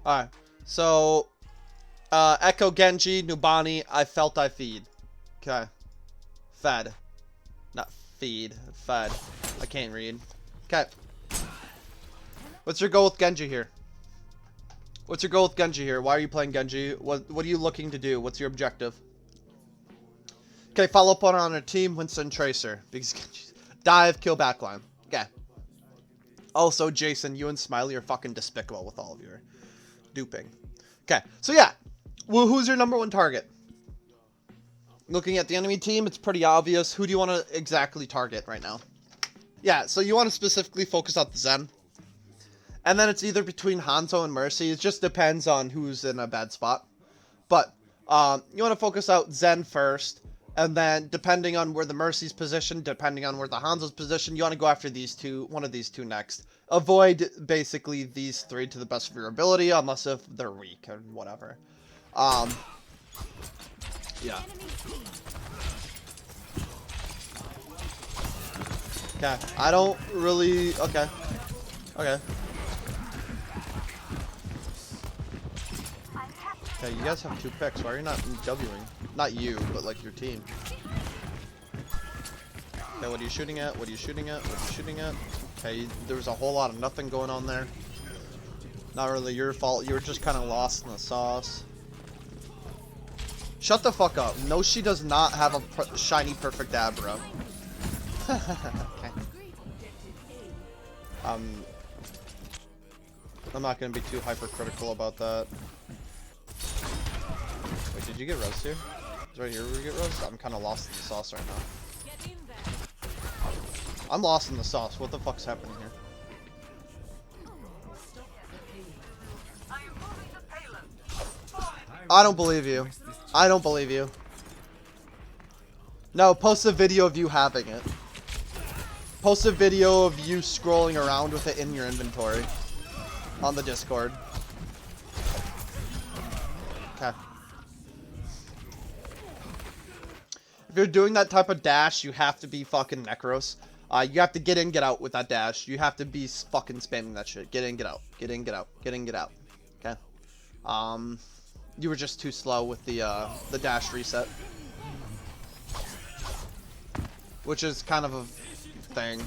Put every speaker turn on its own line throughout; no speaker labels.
Alright. So, Echo Genji, Nubani, I felt I feed. Okay. Fed. Not feed. Fed. I can't read. Okay. What's your goal with Genji here? What's your goal with Genji here? Why are you playing Genji? What are you looking to do? What's your objective? Okay, follow up on a team, Winston Tracer. Because Genji's dive, kill backline. Okay. Also, Jason, you and Smiley are fucking despicable with all of your duping. Okay, so yeah. Well, who's your number one target? Looking at the enemy team, it's pretty obvious. Who do you want to exactly target right now? Yeah, so you want to specifically focus on the Zen. And then it's either between Hanzo and Mercy. It just depends on who's in a bad spot. But you want to focus out Zen first. And then depending on where the Mercy's positioned, depending on where the Hanzo's positioned, you want to go after these two, one of these two next. Avoid basically these three to the best of your ability, unless if they're weak or whatever. Yeah. Okay, I don't really... Okay. Okay. Okay, you guys have 2 picks. Why are you not Wing? Not you, but like your team. Okay, what are you shooting at? What are you shooting at? What are you shooting at? Okay, there was a whole lot of nothing going on there. Not really your fault. You were just kind of lost in the sauce. Shut the fuck up. No, she does not have a shiny perfect Abra. Okay. I'm not going to be too hypercritical about that. Wait, did you get roast here? Is right here where we get roast? I'm kind of lost in the sauce right now. I'm lost in the sauce. What the fuck's happening here? I don't believe you. I don't believe you. No, post a video of you having it. Post a video of you scrolling around with it in your inventory. On the Discord. Okay. If you're doing that type of dash, you have to be fucking Necros. You have to get in, get out with that dash. You have to be fucking spamming that shit. Get in, get out. Get in, get out. Get in, get out. Okay. You were just too slow with the dash reset. Which is kind of a thing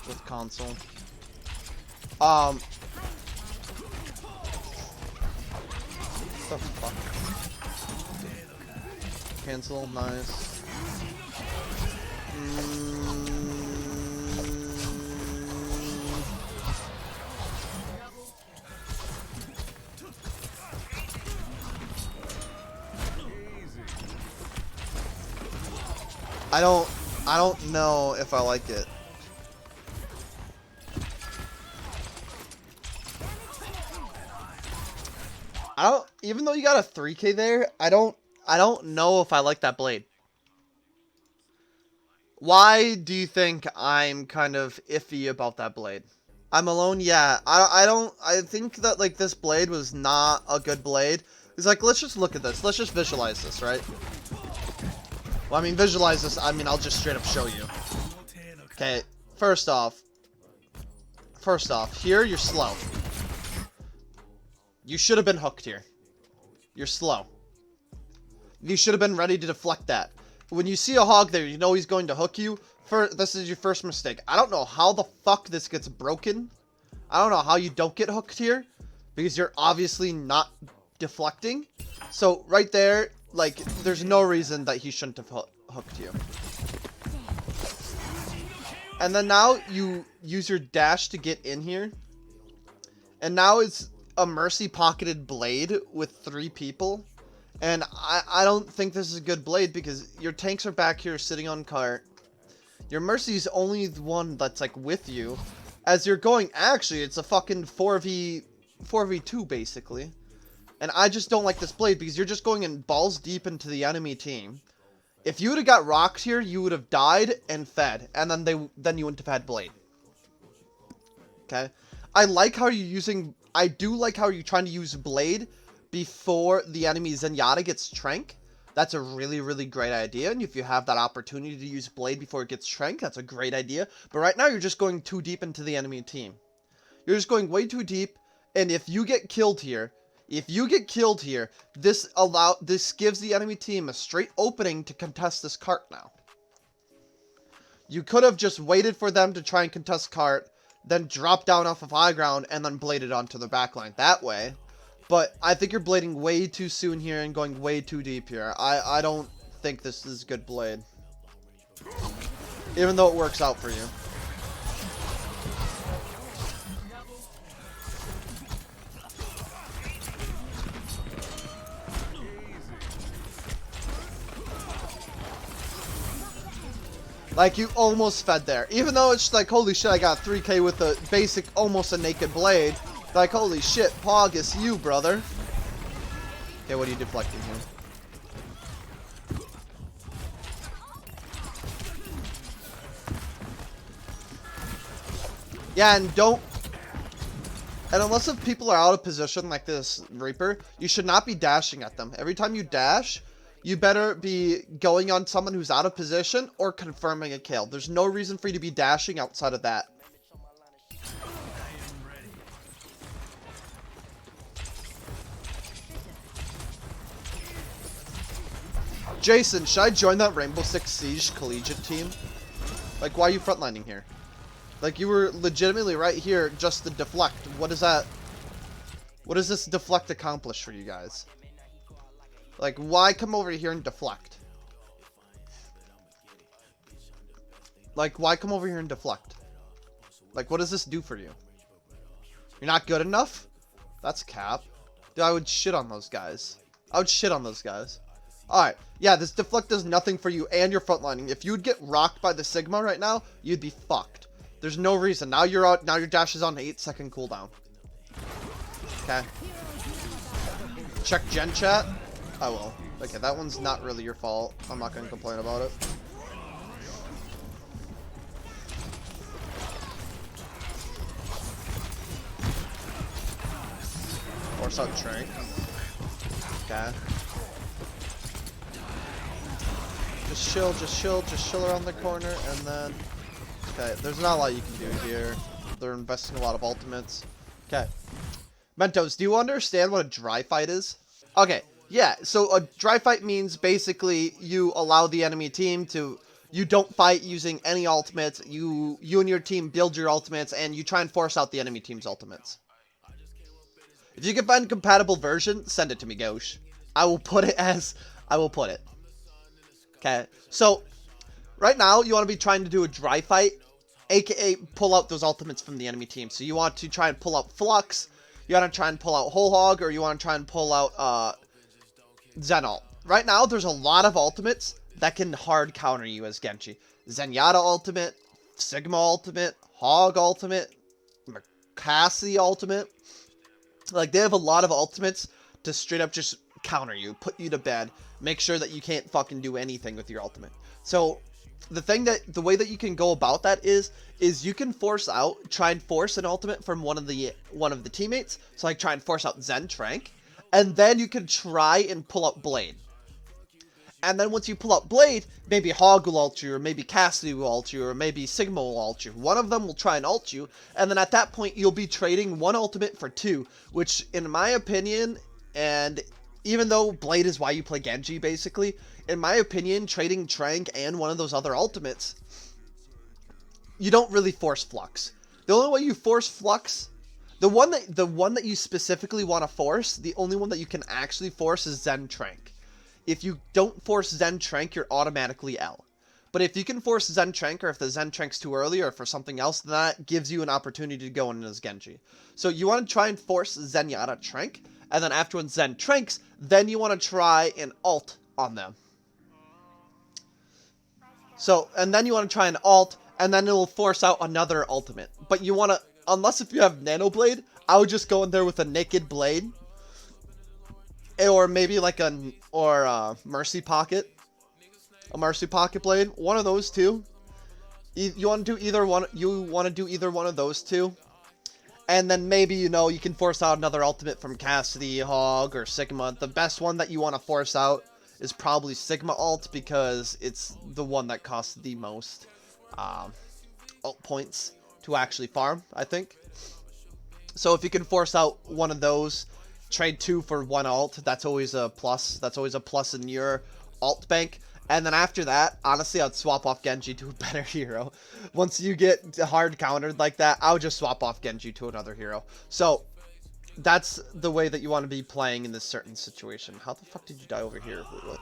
with console. What the fuck? Cancel, nice. I don't know if I like it. Even though you got a 3K there, I don't know if I like that blade. Why do you think I'm kind of iffy about that blade? I'm alone, yeah. I think that like this blade was not a good blade. It's like, let's just look at this. Let's just visualize this, right? Well, I mean, visualize this. I mean, I'll just straight up show you. Okay, first off, here you're slow. You should have been hooked here. You're slow. You should have been ready to deflect that. When you see a hog there, you know he's going to hook you. This is your first mistake. I don't know how the fuck this gets broken. I don't know how you don't get hooked here. Because you're obviously not deflecting. So, right there, like, there's no reason that he shouldn't have hooked you. And then now you use your dash to get in here. And now it's a Mercy pocketed blade with 3 people. And I don't think this is a good blade because your tanks are back here sitting on cart. Your Mercy's only the one that's like with you. As you're going, actually, it's a fucking 4v2 basically. And I just don't like this blade because you're just going in balls deep into the enemy team. If you would have got rocked here, you would have died and fed. And then you wouldn't have had blade. Okay? I like how you're using... I do like how you're trying to use blade before the enemy Zenyatta gets Trank. That's a really, really great idea. And if you have that opportunity to use blade before it gets Trank, that's a great idea. But right now, you're just going too deep into the enemy team. You're just going way too deep. And if you get killed here, this gives the enemy team a straight opening to contest this cart now. You could have just waited for them to try and contest cart, then drop down off of high ground, and then bladed onto the backline that way. But I think you're blading way too soon here and going way too deep here. I don't think this is good blade. Even though it works out for you. Like, you almost fed there. Even though it's like, holy shit, I got 3k with a basic, almost a naked blade. Like, holy shit, Pog, it's you, brother. Okay, what are you deflecting here? Yeah, and don't... And unless if people are out of position like this Reaper, you should not be dashing at them. Every time you dash... You better be going on someone who's out of position or confirming a kill. There's no reason for you to be dashing outside of that. Jason, should I join that Rainbow Six Siege collegiate team? Like, why are you frontlining here? Like, you were legitimately right here just to deflect. What is that? What does this deflect accomplish for you guys? Like, why come over here and deflect? Like, why come over here and deflect? Like, what does this do for you? You're not good enough? That's cap. Dude, I would shit on those guys. I would shit on those guys. Alright, yeah, this deflect does nothing for you and your frontlining. If you'd get rocked by the Sigma right now, you'd be fucked. There's no reason. Now you're out. Now your dash is on an 8-second cooldown. Okay. Check gen chat. I will. Okay, that one's not really your fault. I'm not going to complain about it. Force out Trank. Okay. Just chill around the corner, and then... Okay, there's not a lot you can do here. They're investing a lot of ultimates. Okay. Mentos, do you understand what a dry fight is? Okay. Yeah, so a dry fight means basically you allow the enemy team to... You don't fight using any ultimates. You and your team build your ultimates, and you try and force out the enemy team's ultimates. If you can find a compatible version, send it to me, Gauche. I will put it as... I will put it. Okay, so... Right now, you want to be trying to do a dry fight, aka pull out those ultimates from the enemy team. So you want to try and pull out Flux, you want to try and pull out Whole Hog, or you want to try and pull out, Zenalt. Right now, there's a lot of ultimates that can hard counter you as Genji. Zenyatta ultimate, Sigma ultimate, Hog ultimate, Cassie ultimate. Like, they have a lot of ultimates to straight up just counter you, put you to bed, make sure that you can't fucking do anything with your ultimate. So, the way that you can go about that is you can try and force an ultimate from one of the teammates. So, like, try and force out Zen Trank. And then you can try and pull out Blade. And then once you pull out Blade, maybe Hog will ult you, or maybe Cassidy will ult you, or maybe Sigma will ult you. One of them will try and ult you, and then at that point, you'll be trading one ultimate for two, which, in my opinion, and even though Blade is why you play Genji, basically, in my opinion, trading Trank and one of those other ultimates, you don't really force Flux. The only way you force Flux... The one that you specifically want to force, the only one that you can actually force is Zen Trank. If you don't force Zen Trank, you're automatically L. But if you can force Zen Trank, or if the Zen Trank's too early, or for something else, that gives you an opportunity to go in as Genji. So you want to try and force Zenyatta Trank, and then after when Zen Tranks, then you want to try and ult on them. So, and then you want to try and ult, and then it'll force out another ultimate. But you want to... Unless if you have Nano Blade, I would just go in there with a naked blade. Or maybe like Mercy Pocket. A Mercy Pocket blade. One of those two. You want to do either one. You want to do either one of those two. And then maybe, you know, you can force out another ultimate from Cassidy, Hog, or Sigma. The best one that you want to force out is probably Sigma ult, because it's the one that costs the most ult points to actually farm, I think. So if you can force out one of those, trade 2 for 1 alt, that's always a plus. That's always a plus in your alt bank. And then after that, honestly, I'd swap off Genji to a better hero. Once you get hard countered like that, I would just swap off Genji to another hero. So that's the way that you want to be playing in this certain situation. How the fuck did you die over here? What?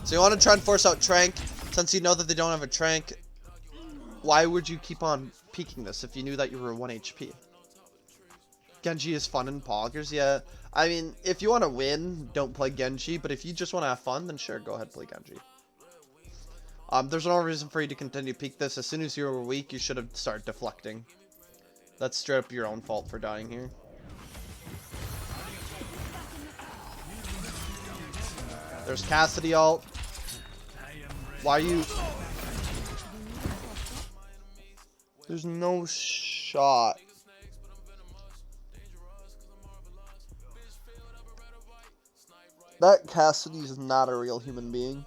So you want to try and force out Trank. Since you know that they don't have a Trank, why would you keep on peeking this if you knew that you were 1 HP? Genji is fun in poggers, yeah. I mean, if you want to win, don't play Genji. But if you just want to have fun, then sure, go ahead and play Genji. There's no reason for you to continue to peek this. As soon as you were weak, you should have started deflecting. That's straight up your own fault for dying here. There's Cassidy ult. Why are you... There's no shot. That Cassidy is not a real human being.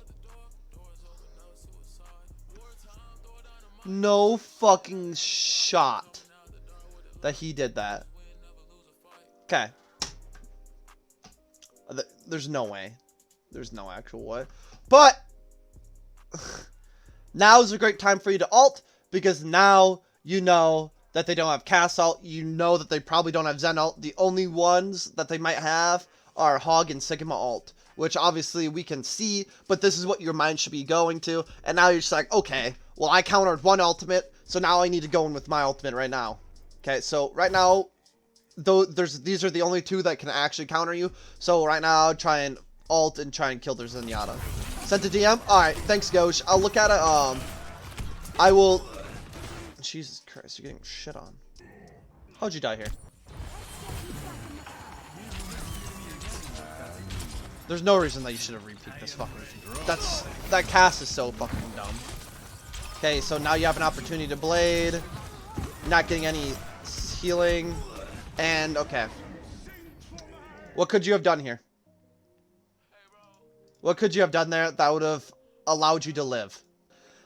No fucking shot that he did that. Okay. There's no way. There's no actual way. But now is a great time for you to ult, because now you know that they don't have Cass ult. You know that they probably don't have Zen ult. The only ones that they might have are Hog and Sigma ult, which obviously we can see, but this is what your mind should be going to. And now you're just like, okay, well, I countered one ultimate, so now I need to go in with my ultimate right now. Okay, so right now, though, these are the only 2 that can actually counter you. So right now, I'll try and ult and try and kill their Zenyatta. Sent a DM? Alright, thanks, Ghosh. I'll look at it, I will... Jesus Christ, you're getting shit on. How'd you die here? There's no reason that you should have repeat this fucking... That cast is so fucking dumb. Okay, so now you have an opportunity to blade. Not getting any healing. And, okay. What could you have done here? What could you have done there that would have allowed you to live?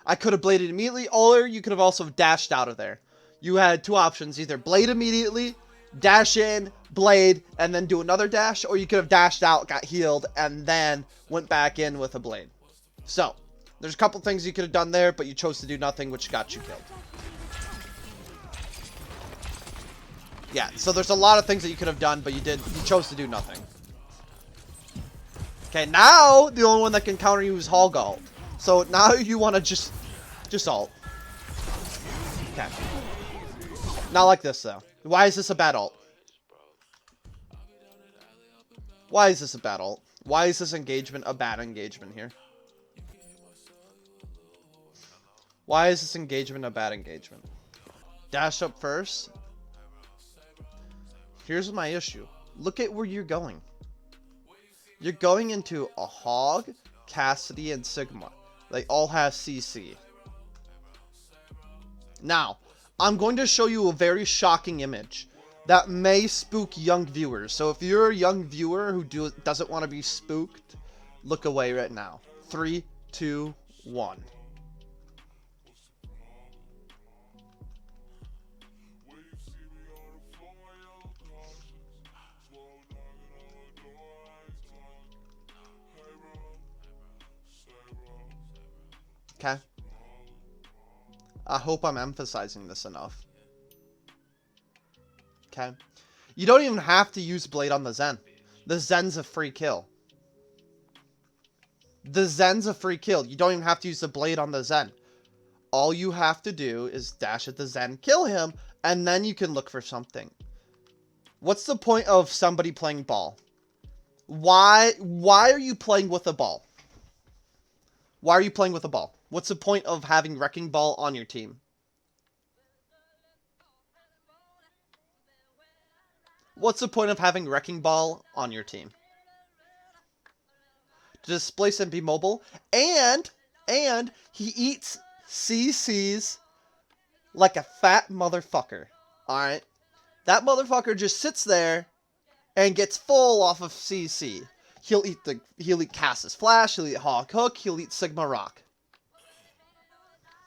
I could have bladed immediately, or you could have also dashed out of there. You had 2 options. Either blade immediately, dash in, blade, and then do another dash, or you could have dashed out, got healed, and then went back in with a blade. So, there's a couple things you could have done there, but you chose to do nothing, which got you killed. Yeah, so there's a lot of things that you could have done, but you chose to do nothing. Okay, now the only one that can counter you is Hog ult. So now you want to just ult. Okay. Not like this, though. Why is this a bad ult? Why is this a bad ult? Why is this engagement a bad engagement here? Why is this engagement a bad engagement? Dash up first. Here's my issue. Look at where you're going. You're going into a Hog, Cassidy, and Sigma. They all have CC. Now, I'm going to show you a very shocking image that may spook young viewers. So if you're a young viewer who doesn't want to be spooked, look away right now. 3, 2, 1. Okay. I hope I'm emphasizing this enough. Okay. You don't even have to use Blade on the Zen. The Zen's a free kill. The Zen's a free kill. You don't even have to use the Blade on the Zen. All you have to do is dash at the Zen, kill him, and then you can look for something. What's the point of somebody playing ball? Why are you playing with a ball? Why are you playing with a ball? What's the point of having Wrecking Ball on your team? What's the point of having Wrecking Ball on your team? To displace and be mobile. And he eats CCs like a fat motherfucker. Alright? That motherfucker just sits there and gets full off of CC. He'll eat Cass's Flash, he'll eat Hawk Hook, he'll eat Sigma Rock.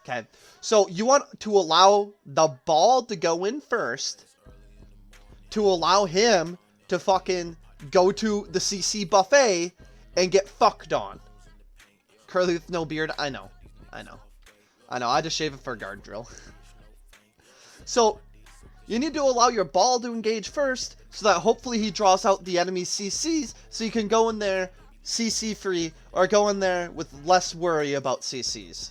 Okay. So you want to allow the ball to go in first to allow him to fucking go to the CC buffet and get fucked on. Curly with no beard. I know. I know. I know. I just shave it for a guard drill. So you need to allow your ball to engage first so that hopefully he draws out the enemy CCs so you can go in there CC free or go in there with less worry about CCs.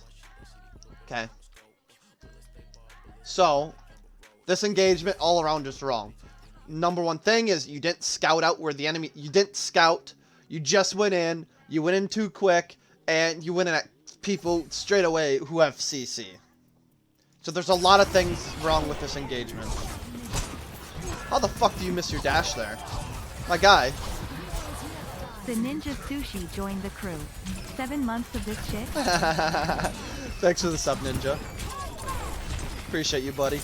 Okay. So this engagement all around is wrong. Number one thing is you didn't scout out where the enemy... You didn't scout. You just went in. You went in too quick. And you went in at people straight away who have CC. So there's a lot of things wrong with this engagement. How the fuck do you miss your dash there? My guy.
The Ninja Sushi joined the crew. 7 months of this shit?
Thanks for the sub, Ninja. Appreciate you, buddy.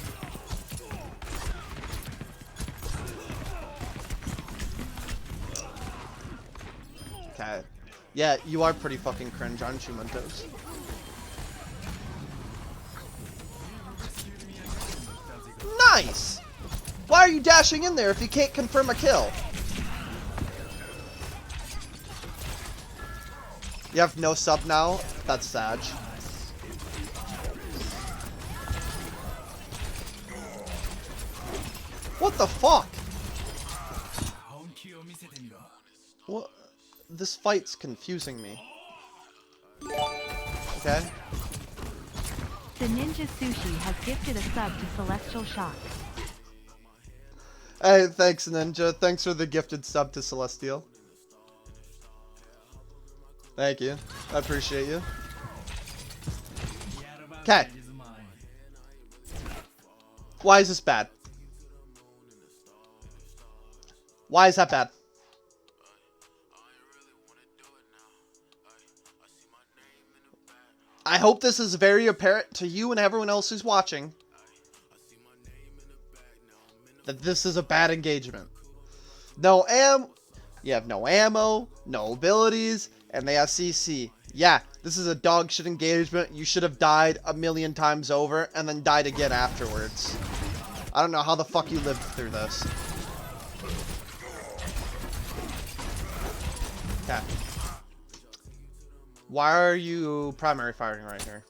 Okay. Yeah, you are pretty fucking cringe, aren't you, Mentos? Nice! Why are you dashing in there if you can't confirm a kill? You have no sub now? That's sad. What the fuck? What? This fight's confusing me. Okay.
The Ninja Sushi has gifted a sub to Celestial Shock.
Hey, thanks, Ninja. Thanks for the gifted sub to Celestial. Thank you. I appreciate you. Okay. Why is this bad? Why is that bad? I hope this is very apparent to you and everyone else who's watching that this is a bad engagement. No you have no ammo, no abilities, and they have CC. Yeah, this is a dog shit engagement. You should have died a million times over and then died again afterwards. I don't know how the fuck you lived through this. Okay. Why are you primary firing right here?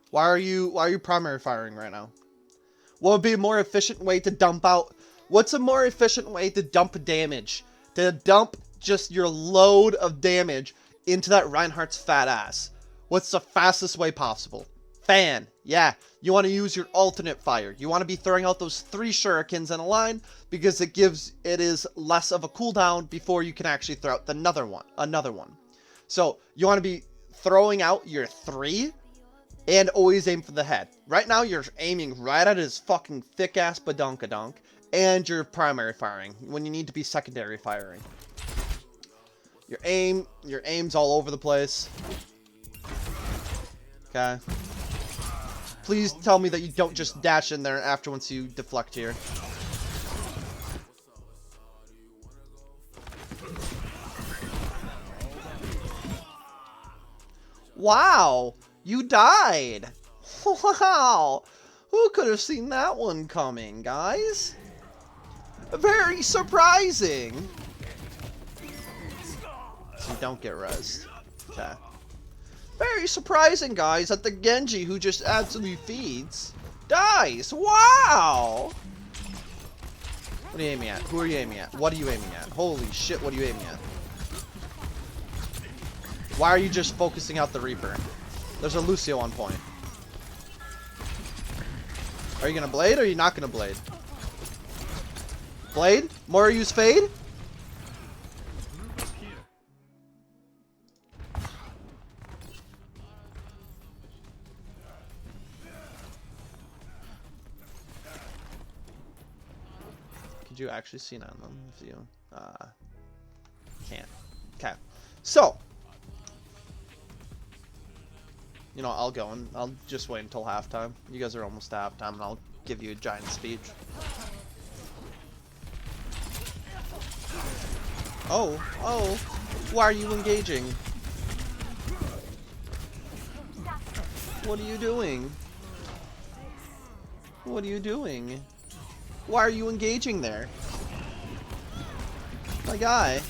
Why are you primary firing right now? What would be a more efficient way to dump out? What's a more efficient way to dump damage? To dump just your load of damage into that Reinhardt's fat ass. What's the fastest way possible? Fan. Yeah, you want to use your alternate fire. You want to be throwing out those 3 shurikens in a line because it is less of a cooldown before you can actually throw out another one. So you want to be throwing out your 3 and always aim for the head. Right now you're aiming right at his fucking thick ass badonkadonk and you're primary firing when you need to be secondary firing. Your aim's all over the place. Okay. Please tell me that you don't just dash in there after once you deflect here. Wow! You died! Wow! Who could have seen that one coming, guys? Very surprising! So you don't get rezzed. Okay. Very surprising, guys, that the Genji, who just absolutely feeds, dies. Wow! What are you aiming at? Who are you aiming at? What are you aiming at? Holy shit, what are you aiming at? Why are you just focusing out the Reaper? There's a Lucio on point. Are you gonna blade or are you not gonna blade? Blade? More use fade? Could you actually see none of them if you can't? Okay. So, you know, I'll go and I'll just wait until halftime. You guys are almost to halftime and I'll give you a giant speech. Oh, oh. Why are you engaging? What are you doing? What are you doing? Why are you engaging there? My guy.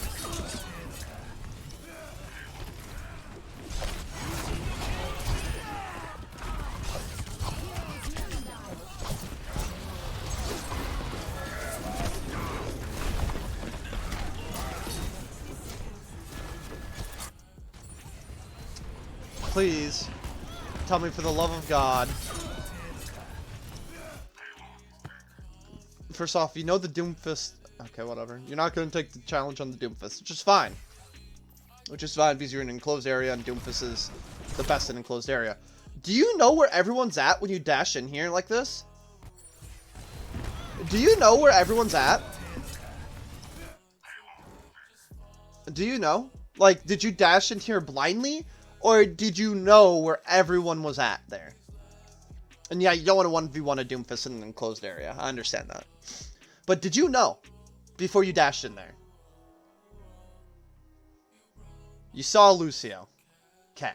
Please, tell me for the love of God. First off, you know the Doomfist... Okay, whatever. You're not going to take the challenge on the Doomfist, which is fine. Which is fine because you're in an enclosed area and Doomfist is the best in enclosed area. Do you know where everyone's at when you dash in here like this? Do you know where everyone's at? Do you know? Like, did you dash in here blindly? Or did you know where everyone was at there? And yeah, you don't want to 1v1 a Doomfist in an enclosed area. I understand that. But did you know before you dashed in there? You saw Lucio. Okay.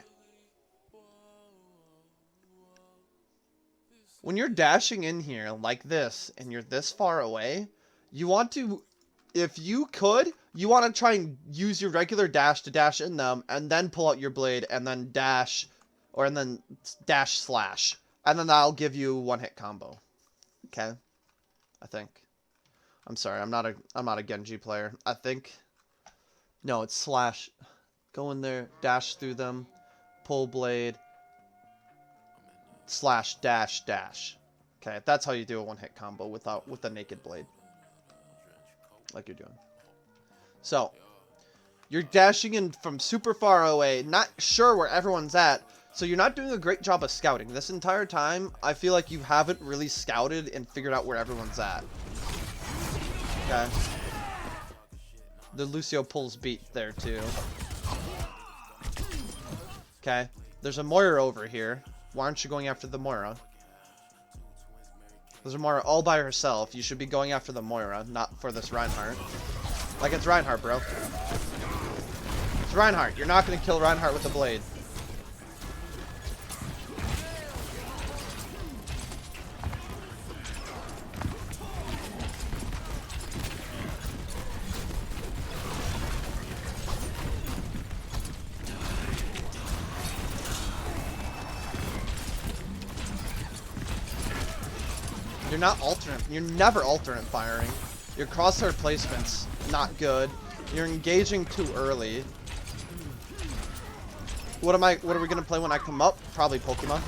When you're dashing in here like this and you're this far away, you want to, if you could, you want to try and use your regular dash to dash in them and then pull out your blade and then dash, or and then dash slash. And then that'll give you one-hit combo. Okay? I think. I'm sorry, I'm not a Genji player. I think. No, it's slash. Go in there, dash through them, pull blade, slash dash dash. Okay, that's how you do a one-hit combo with a naked blade. Like you're doing. So, you're dashing in from super far away, not sure where everyone's at, so you're not doing a great job of scouting. This entire time, I feel like you haven't really scouted and figured out where everyone's at. Okay. The Lucio pulls beat there, too. Okay. There's a Moira over here. Why aren't you going after the Moira? There's a Moira all by herself. You should be going after the Moira, not for this Reinhardt. Like, it's Reinhardt, bro. It's Reinhardt. You're not going to kill Reinhardt with a blade. You're not alternate. You're never alternate firing. Your crosshair placement's not good. You're engaging too early. What are we gonna play when I come up? Probably Pokemon.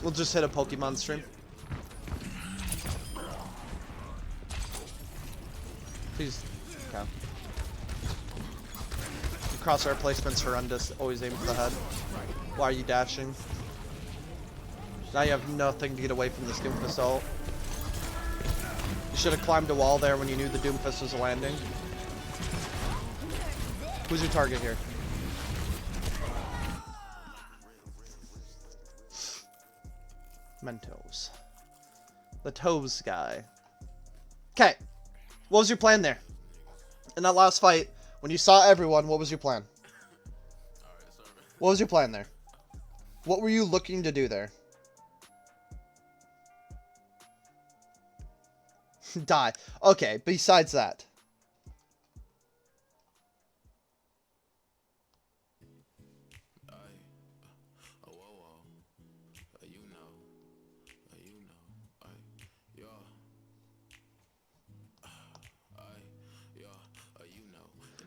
We'll just hit a Pokemon stream. Please. Okay. Your crosshair placement's horrendous. Always aim for the head. Why are you dashing? Now you have nothing to get away from this Doomfist ult. You should have climbed a wall there when you knew the Doomfist was landing. Who's your target here? Mentos. The Toes guy. Okay. What was your plan there? In that last fight, when you saw everyone, what was your plan? What was your plan there? What were you looking to do there? Die. Okay, besides that.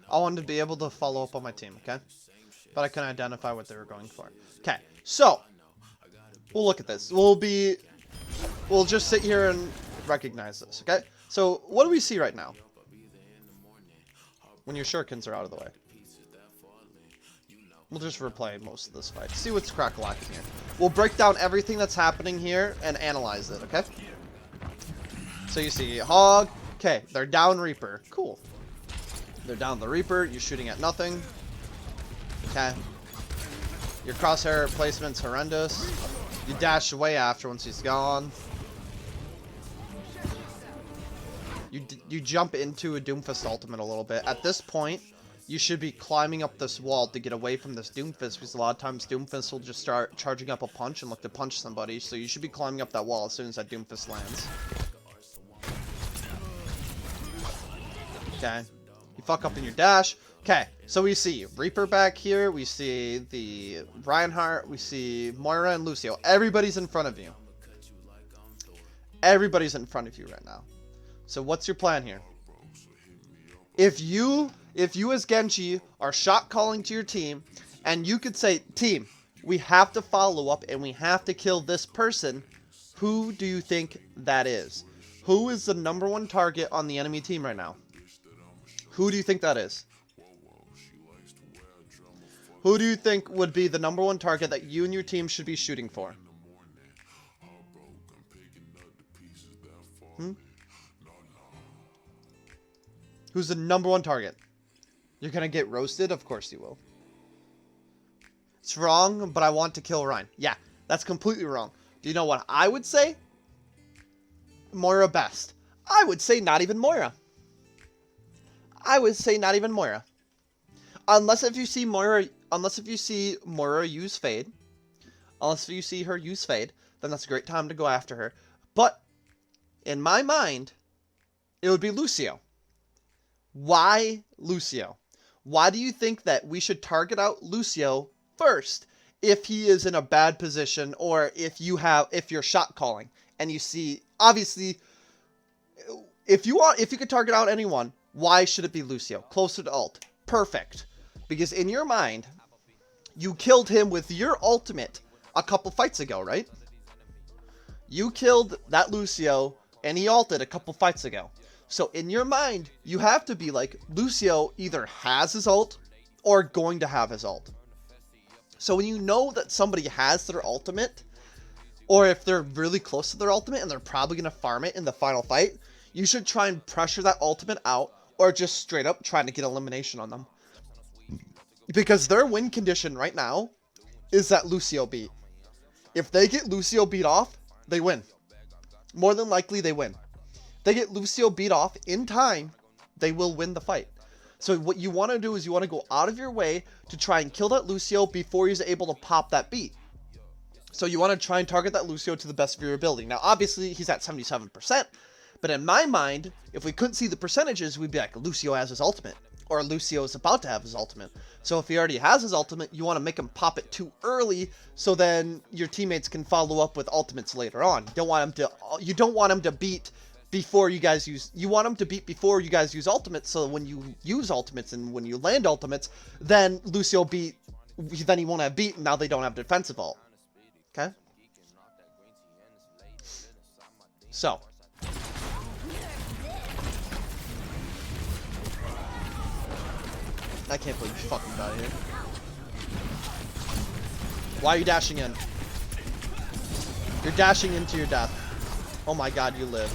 I wanted to be able to follow up on my team, okay? But I couldn't identify what they were going for. Okay, so we'll look at this. We'll just sit here and recognize this, okay? So what do we see right now? When your shurikens are out of the way. We'll just replay most of this fight. See what's crack-a-lacking here. We'll break down everything that's happening here and analyze it, okay? So you see Hog. Okay, they're down Reaper. Cool. They're down the Reaper. You're shooting at nothing. Okay. Your crosshair placement's horrendous. You dash away after once he's gone. You jump into a Doomfist ultimate a little bit. At this point, you should be climbing up this wall to get away from this Doomfist, because a lot of times Doomfist will just start charging up a punch and look to punch somebody, so you should be climbing up that wall as soon as that Doomfist lands. Okay. You fuck up in your dash. Okay, so we see Reaper back here, we see the Reinhardt, we see Moira and Lucio. Everybody's in front of you. Everybody's in front of you right now. So what's your plan here? If you as Genji are shot calling to your team, and you could say, team, we have to follow up and we have to kill this person, who do you think that is? Who is the #1 target on the enemy team right now? Who do you think that is? Who do you think would be the #1 target that you and your team should be shooting for? Who's the #1 target? You're gonna get roasted? Of course you will. It's wrong, but I want to kill Ryan. Yeah, that's completely wrong. Do you know what I would say? Moira best. I would say not even Moira. I would say not even Moira. Unless if you see Moira use Fade. Unless if you see her use Fade, then that's a great time to go after her. But, in my mind, it would be Lucio. Why Lucio? Why do you think that we should target out Lucio first if he is in a bad position, or if you're shot calling and you see, obviously, if you could target out anyone, why should it be Lucio? Closer to ult. Perfect. Because in your mind, you killed him with your ultimate a couple fights ago, right? You killed that Lucio and he ulted a couple fights ago. So in your mind, you have to be like, Lucio either has his ult or going to have his ult. So when you know that somebody has their ultimate, or if they're really close to their ultimate and they're probably going to farm it in the final fight, you should try and pressure that ultimate out, or just straight up trying to get elimination on them. Because their win condition right now is that Lucio beat. If they get Lucio beat off, they win. More than likely, they win. They get Lucio beat off in time, they will win the fight. So what you want to do is you want to go out of your way to try and kill that Lucio before he's able to pop that beat. So you want to try and target that Lucio to the best of your ability. Now, obviously, he's at 77%. But in my mind, if we couldn't see the percentages, we'd be like, Lucio has his ultimate. Or Lucio is about to have his ultimate. So if he already has his ultimate, you want to make him pop it too early, so then your teammates can follow up with ultimates later on. You don't want him to beat before you guys use. You want him to beat before you guys use ultimates. So when you use ultimates and when you land ultimates, then Lucio beat. Then he won't have beat. And now they don't have defensive ult. Okay. So. I can't believe you fucking got here. Why are you dashing in? You're dashing into your death. Oh my god, you lived.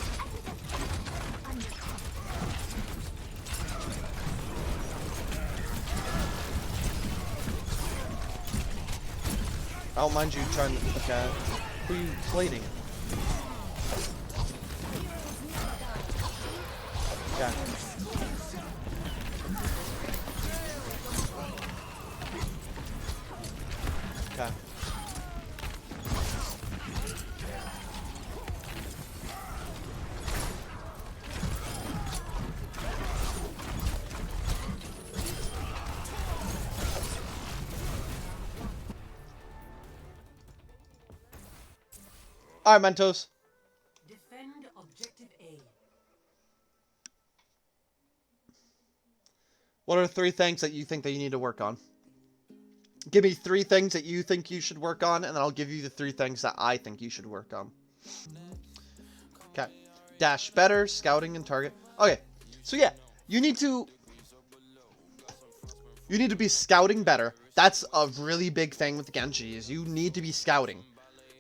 I don't mind you trying to... Okay. Who are you plating? Yeah. Okay. Alright, Mentos.
Defend objective A.
What are 3 things that you think that you need to work on? Give me 3 things that you think you should work on, and then I'll give you the 3 things that I think you should work on. Okay. Dash better, scouting, and target. Okay. So yeah, you need to be scouting better. That's a really big thing with Genji, is you need to be scouting.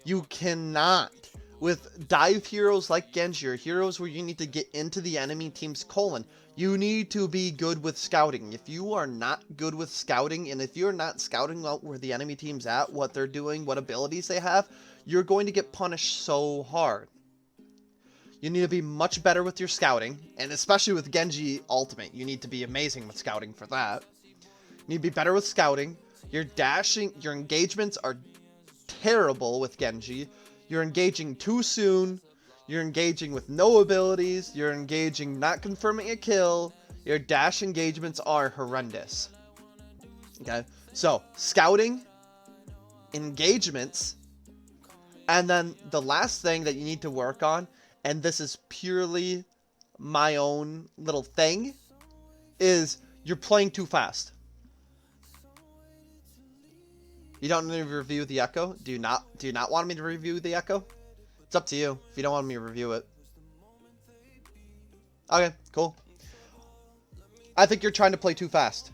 You cannot, with dive heroes like Genji, or heroes where you need to get into the enemy team's colon, you need to be good with scouting. If you are not good with scouting, and if you're not scouting out where the enemy team's at, what they're doing, what abilities they have, you're going to get punished so hard. You need to be much better with your scouting, and especially with Genji Ultimate, you need to be amazing with scouting for that. You need to be better with scouting. Your dashing, your engagements are terrible with Genji. You're engaging too soon. You're engaging with no abilities. You're engaging not confirming a kill. Your dash engagements are horrendous. Okay, so scouting, engagements, and then the last thing that you need to work on, and this is purely my own little thing, is you're playing too fast. You don't need to review the Echo? Do you not want me to review the Echo? It's up to you if you don't want me to review it. Okay, cool. I think you're trying to play too fast.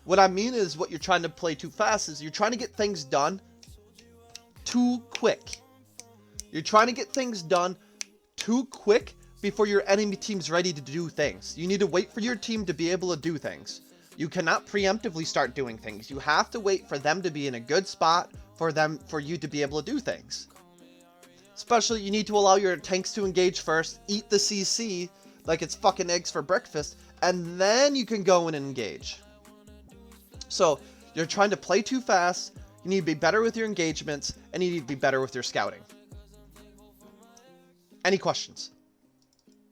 What I mean is what you're trying to play too fast is you're trying to get things done too quick. You're trying to get things done too quick before your enemy team's ready to do things. You need to wait for your team to be able to do things. You cannot preemptively start doing things. You have to wait for them to be in a good spot for you to be able to do things. Especially, you need to allow your tanks to engage first, eat the CC like it's fucking eggs for breakfast, and then you can go and engage. So, you're trying to play too fast, you need to be better with your engagements, and you need to be better with your scouting. Any questions?